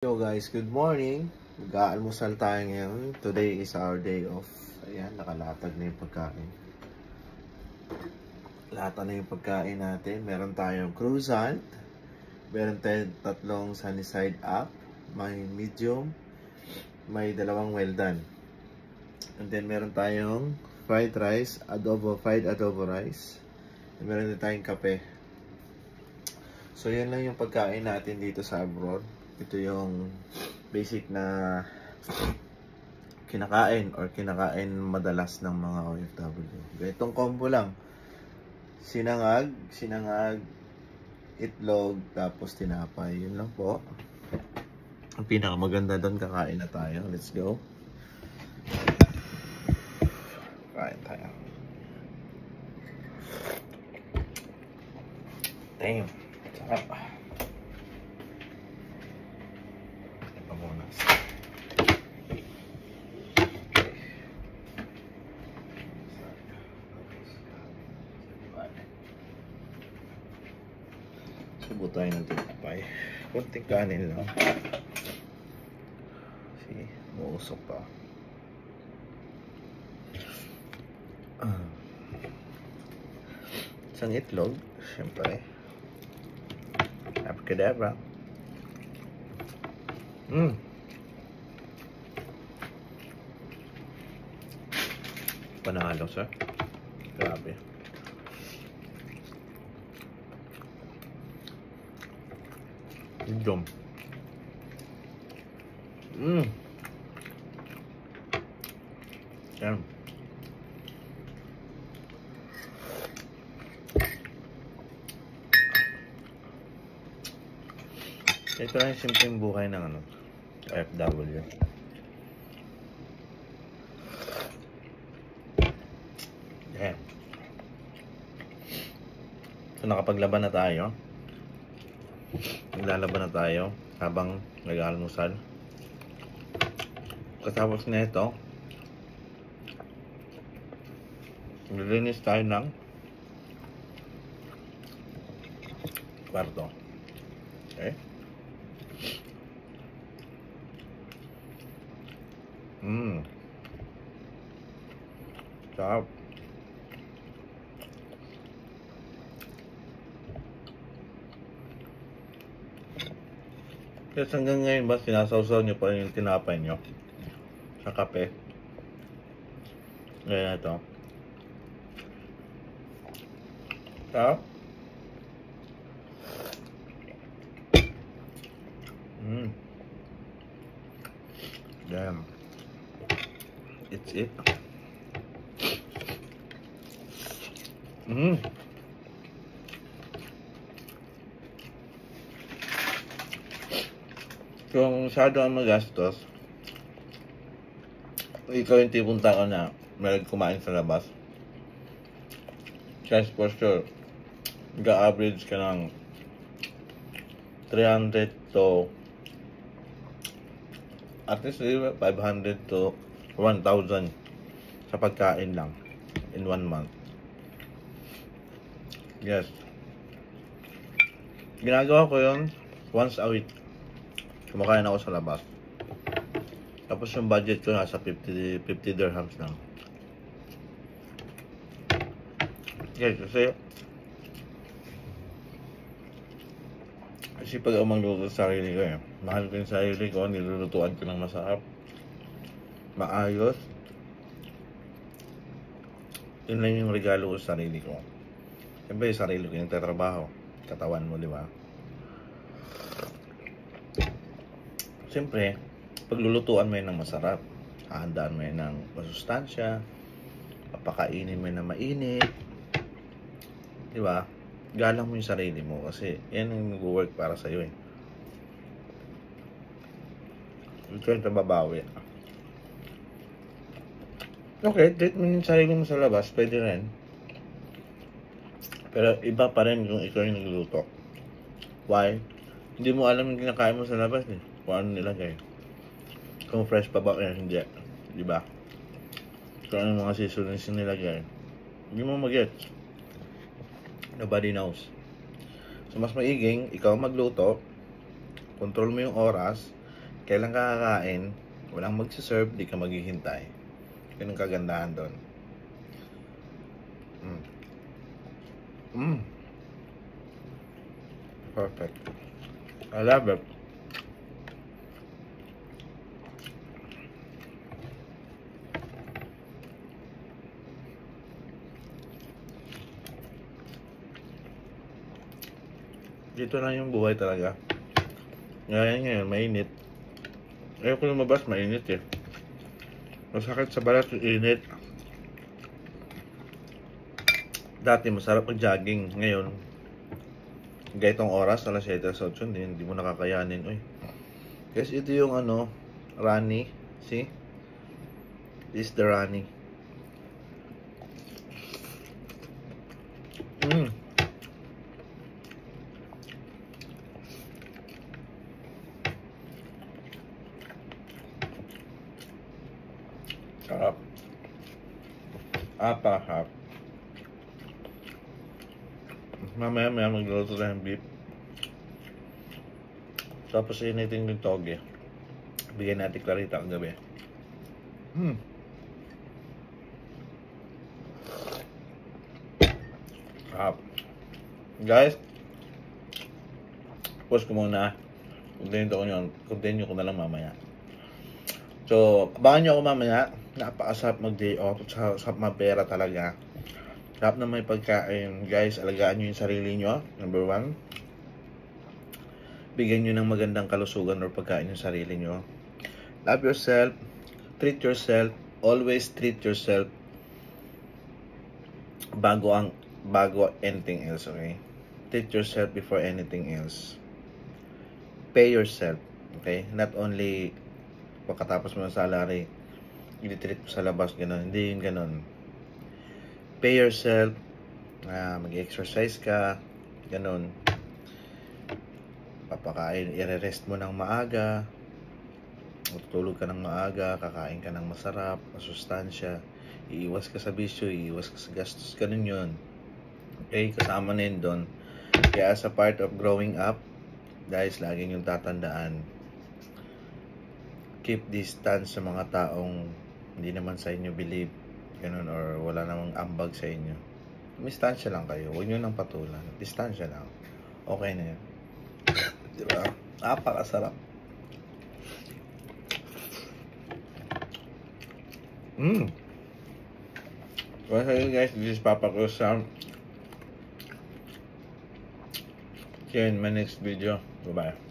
Yo guys, good morning. Mag-aalmusal tayo ngayon. Today is our day off. Ayan, nakalatag na yung pagkain. Lata na yung pagkain natin. Meron tayong croissant. Meron tayong tatlong sunny side up. May medium. May dalawang well done. And then meron tayong fried rice, fried adobo rice. And meron din tayong kape. So yan lang yung pagkain natin dito sa abroad. Ito yung basic na kinakain madalas ng mga OFW. Itong combo lang. Sinangag, itlog, tapos tinapay. Yun lang po. Ang pinakamaganda doon, kakain na tayo. Let's go. Kain tayo. Damn. Sarap. Subo tayo ng tinapay. Kunting kanin lang. Kasi mausok pa. Isang itlog, syempre. Abracadabra. Panalo, sir. Grabe. Jom. Yan. Ito lang yung simpleng buhay ng OFW. Yan. So nakapaglaban na tayo. Naglalaban na tayo habang nag-aalmusal. Katapos na ito, nilinis tayo ng kwarto. Okay? Sarap. Kasi hanggang ngayon ba, sinasawsaw nyo pa rin yung tinapay nyo sa kape. Ngayon ito. Sarap. Damn. It's it. Kung masyado ang magastos, ikaw yung tipong tao na meron kumain sa labas, chance for sure, ga-average ka ng 300 to at least 500 to 1,000 sa pagkain lang in 1 month. Yes. Ginagawa ko yun once a week. Kumakain ako sa labas. Tapos yung budget ko nasa 50 dirhams lang. Yes, kasi pag ako magluto sa sarili ko mahal ko yung sarili ko, nilulutuan ko ng masarap, maayos. Yun lang yung regalo ko sa sarili ko. Siyempre yung sarili ko yung tatrabaho, katawan mo, di ba? Siyempre, paglulutuan mo yun ng masarap, hahandaan mo yun ng masustansya, papakainin mo yun ng mainit, di ba? Galang mo yung sarili mo kasi yan yung nag-work para sa'yo eh. Ito yung tababawi. Okay, treat mo yung sarili mo sa labas, pwede rin. Pero iba pa rin kung ikaw yung nagluluto. Why? Hindi mo alam yung kinakain mo sa labas eh. Kung ano nilagay. Kung fresh pa ba o hindi. Diba? Kung ano mga seasonings nilagay. Hindi mo mag-gets. Nobody knows. So mas maiging, ikaw magluto, control mo yung oras, kailan ka kakain, walang magsiserve, di ka maghihintay. Yun ang kagandahan doon. Perfect. I love it. Dito lang yung buhay talaga. Ngayon, mainit. Ayoko lumabas, mainit eh. Masakit sa balat yung init. Dati masarap mag-jogging. Ngayon, gaytong oras, alas 7 sa 8, hindi mo nakakayanin. Uy. Guys, ito yung Rani. See? This is the Rani. Sarap. Apahap. Mamaya magluluto tayo ng beef. Tapos initin yung toge. Bigyan natin Clarita ang gabi. Sarap. Guys, pause ko muna. Continue ko na lang mamaya. So, abangan nyo ako mamaya. Napakasarap mag-day off. Sarap mapera talaga. Sarap na may pagkain. Guys, alagaan nyo yung sarili nyo. Number 1. Bigyan nyo ng magandang kalusugan or pagkain yung sarili nyo. Love yourself. Treat yourself. Always treat yourself. Bago anything else, okay? Treat yourself before anything else. Pay yourself, okay? Not only pagkatapos mo ng salary, i-treat mo sa labas, gano'n. Hindi yun gano'n. Pay yourself, mag-exercise ka, gano'n. Papakain, i-rest mo ng maaga, matutulog ka ng maaga, kakain ka ng masarap, masustansya, iiwas ka sa bisyo, iiwas ka sa gastos, gano'n yun. Okay, kasama na yun doon. Kaya as a part of growing up, guys, lagi niyong tatandaan, keep distance sa mga taong hindi naman sa inyo believe, ganun, or wala namang ambag sa inyo. Distansya lang kayo, huwag nyo nang patulan. Distansya lang. Okay na yun. Diba? Napakasarap. Well, hello guys, this is Papa Cruz. See you in my next video. Bye-bye.